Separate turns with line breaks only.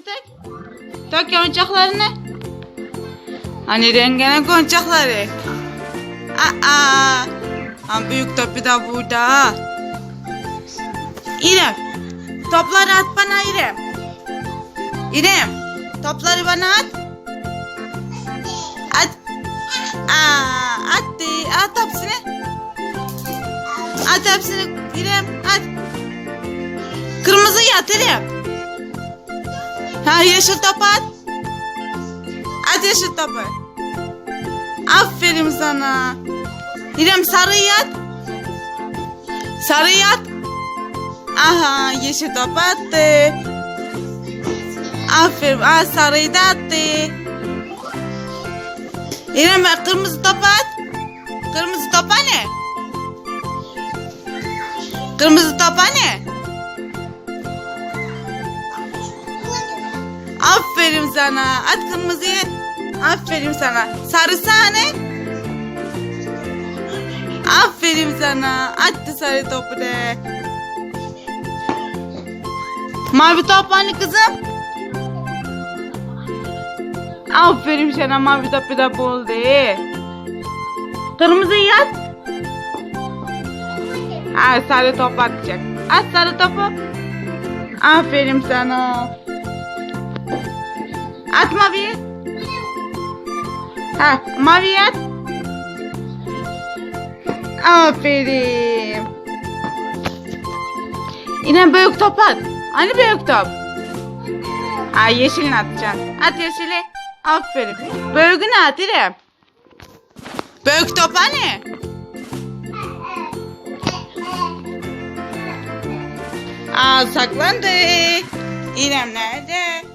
oyuncaklarını tak. Tak oyuncaklarını. Hani rengine oyuncakları. Aa. Ama büyük topu da burada. İrem. Topları at bana İrem. İrem. Topları bana at. At. Attı. At hepsini. At hepsini İrem. At. Kırmızıyı at İrem. Ha yeşil topu at. At yeşil topu. Aferin sana. İrem sarıyı at. Sarıyı at. Aha yeşil top attı. Aferin. Sarıyı da attı. İrem bak kırmızı top at. Kırmızı topa ne? Kırmızı topa ne? Aferin sana. At kırmızıyı. Aferin sana. Sarısı ne? Aferin sana. Attı sarı topu da. Mavi top hani kızım? Aferin sana mavi topu da buldu. Kırmızıyı at. Sarı top atacak. At sarı topu. Aferin sana. At maviyi. Maviyi at. Aferin. Yine büyük top at. Hani büyük top? Yeşilini atacaksın. At yeşili. Aferin. Büyüğünü at İrem. Büyük top hani? Saklandı. İrem nerede?